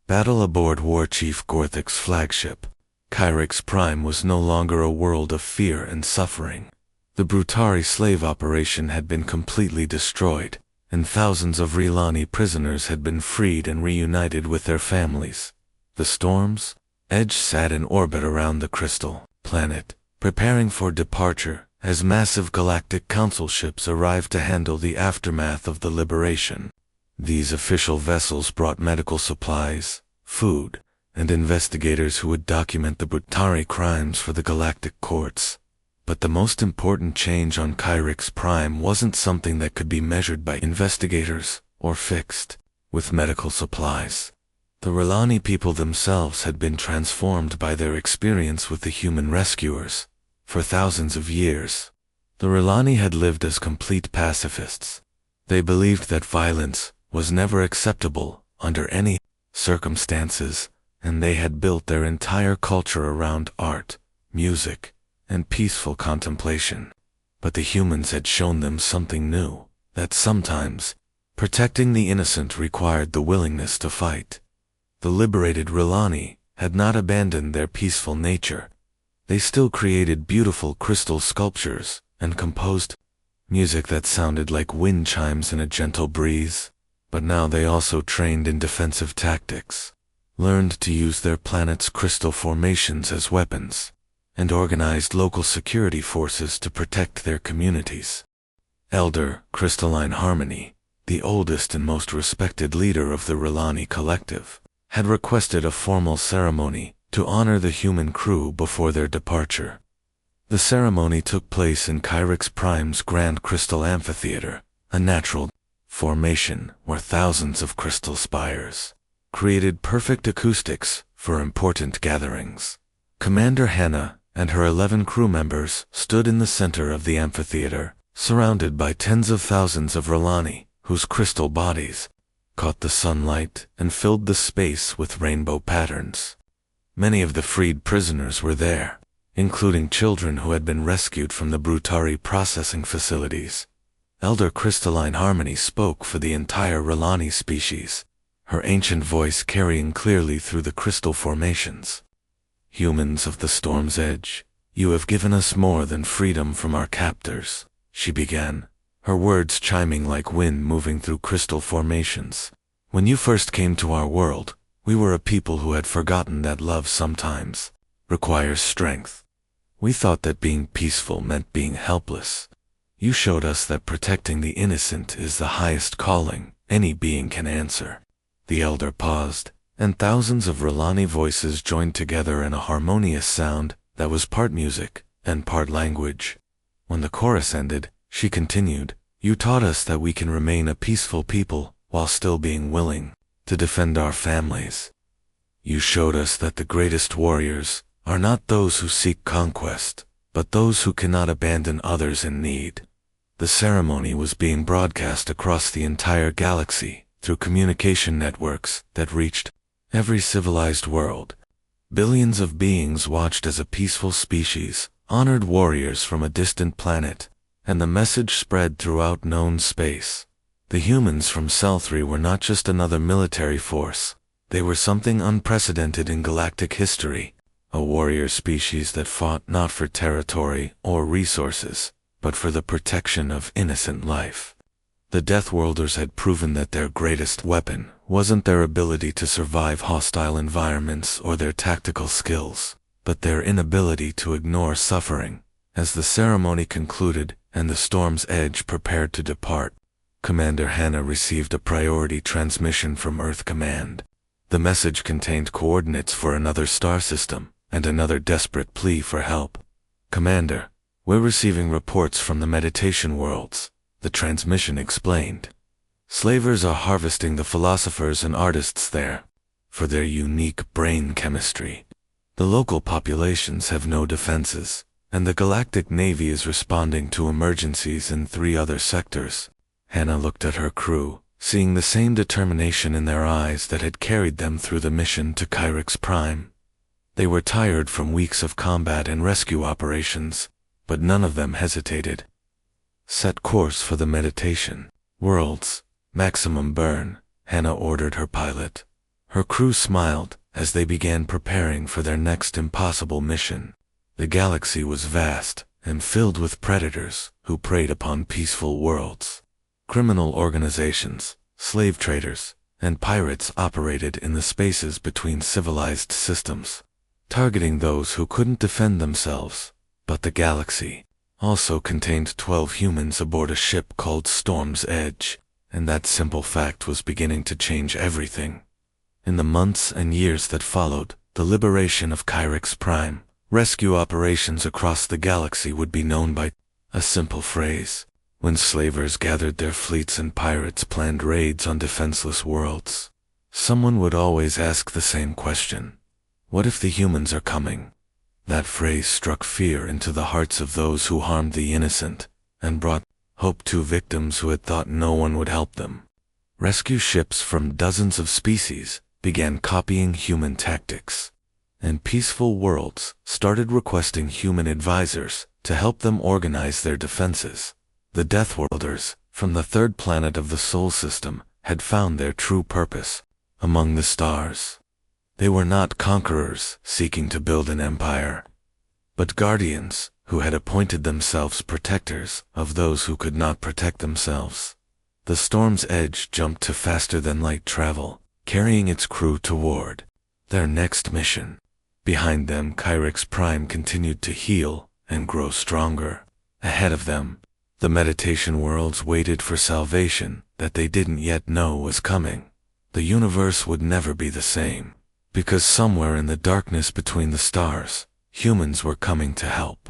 battle aboard Warchief Gorthak's flagship. Kyrix Prime was no longer a world of fear and suffering. The Brutari slave operation had been completely destroyed, and thousands of Rilani prisoners had been freed and reunited with their families. The Storm's Edge sat in orbit around the crystal planet, preparing for departure as massive galactic council ships arrived to handle the aftermath of the liberation. These official vessels brought medical supplies, food, and investigators who would document the Brutari crimes for the galactic courts. But the most important change on Kyrix Prime wasn't something that could be measured by investigators or fixed with medical supplies. The Rilani people themselves had been transformed by their experience with the human rescuers. For thousands of years, the Rilani had lived as complete pacifists. They believed that violence was never acceptable under any circumstances, and they had built their entire culture around art, music, and peaceful contemplation. But the humans had shown them something new, that sometimes protecting the innocent required the willingness to fight. The liberated Rilani had not abandoned their peaceful nature. They still created beautiful crystal sculptures and composed music that sounded like wind chimes in a gentle breeze. But now they also trained in defensive tactics, learned to use their planet's crystal formations as weapons, and organized local security forces to protect their communities. Elder Crystalline Harmony, the oldest and most respected leader of the Rilani collective, had requested a formal ceremony to honor the human crew before their departure. The ceremony took place in Kyrix Prime's Grand Crystal Amphitheater, a natural formation where thousands of crystal spires created perfect acoustics for important gatherings. Commander Hannah and her 11 crew members stood in the center of the amphitheater, surrounded by tens of thousands of Rilani, whose crystal bodies caught the sunlight and filled the space with rainbow patterns. Many of the freed prisoners were there, including children who had been rescued from the Brutari processing facilities. Elder Crystalline Harmony spoke for the entire Rilani species, her ancient voice carrying clearly through the crystal formations. Humans of the Storm's Edge, you have given us more than freedom from our captors, she began, her words chiming like wind moving through crystal formations. When you first came to our world, we were a people who had forgotten that love sometimes requires strength. We thought that being peaceful meant being helpless. You showed us that protecting the innocent is the highest calling any being can answer. The elder paused, and thousands of Rilani voices joined together in a harmonious sound that was part music and part language. When the chorus ended, she continued, "You taught us that we can remain a peaceful people while still being willing to defend our families. You showed us that the greatest warriors are not those who seek conquest, but those who cannot abandon others in need." The ceremony was being broadcast across the entire galaxy through communication networks that reached every civilized world. Billions of beings watched as a peaceful species honored warriors from a distant planet, and the message spread throughout known space. The humans from Cell 3 were not just another military force. They were something unprecedented in galactic history, a warrior species that fought not for territory or resources, but for the protection of innocent life. The Deathworlders had proven that their greatest weapon wasn't their ability to survive hostile environments or their tactical skills, but their inability to ignore suffering. As the ceremony concluded and the Storm's Edge prepared to depart, Commander Hannah received a priority transmission from Earth Command. The message contained coordinates for another star system and another desperate plea for help. "Commander, we're receiving reports from the meditation worlds," the transmission explained. "Slavers are harvesting the philosophers and artists there for their unique brain chemistry. The local populations have no defenses, and the Galactic Navy is responding to emergencies in 3 other sectors." Hannah looked at her crew, seeing the same determination in their eyes that had carried them through the mission to Kyrix Prime. They were tired from weeks of combat and rescue operations, but none of them hesitated. "Set course for the meditation worlds. Maximum burn," Hannah ordered her pilot. Her crew smiled as they began preparing for their next impossible mission. The galaxy was vast and filled with predators who preyed upon peaceful worlds. Criminal organizations, slave traders, and pirates operated in the spaces between civilized systems, targeting those who couldn't defend themselves. But the galaxy also contained 12 humans aboard a ship called Storm's Edge, and that simple fact was beginning to change everything. In the months and years that followed the liberation of Kyrix Prime, rescue operations across the galaxy would be known by a simple phrase. When slavers gathered their fleets and pirates planned raids on defenseless worlds, someone would always ask the same question: what if the humans are coming? That phrase struck fear into the hearts of those who harmed the innocent, and brought hope to victims who had thought no one would help them. Rescue ships from dozens of species began copying human tactics, and peaceful worlds started requesting human advisors to help them organize their defenses. The Deathworlders, from the 3rd planet of the Sol system, had found their true purpose among the stars. They were not conquerors seeking to build an empire, but guardians who had appointed themselves protectors of those who could not protect themselves. The Storm's Edge jumped to faster-than-light travel, carrying its crew toward their next mission. Behind them, Kyrix Prime continued to heal and grow stronger. Ahead of them, the meditation worlds waited for salvation that they didn't yet know was coming. The universe would never be the same, because somewhere in the darkness between the stars, humans were coming to help.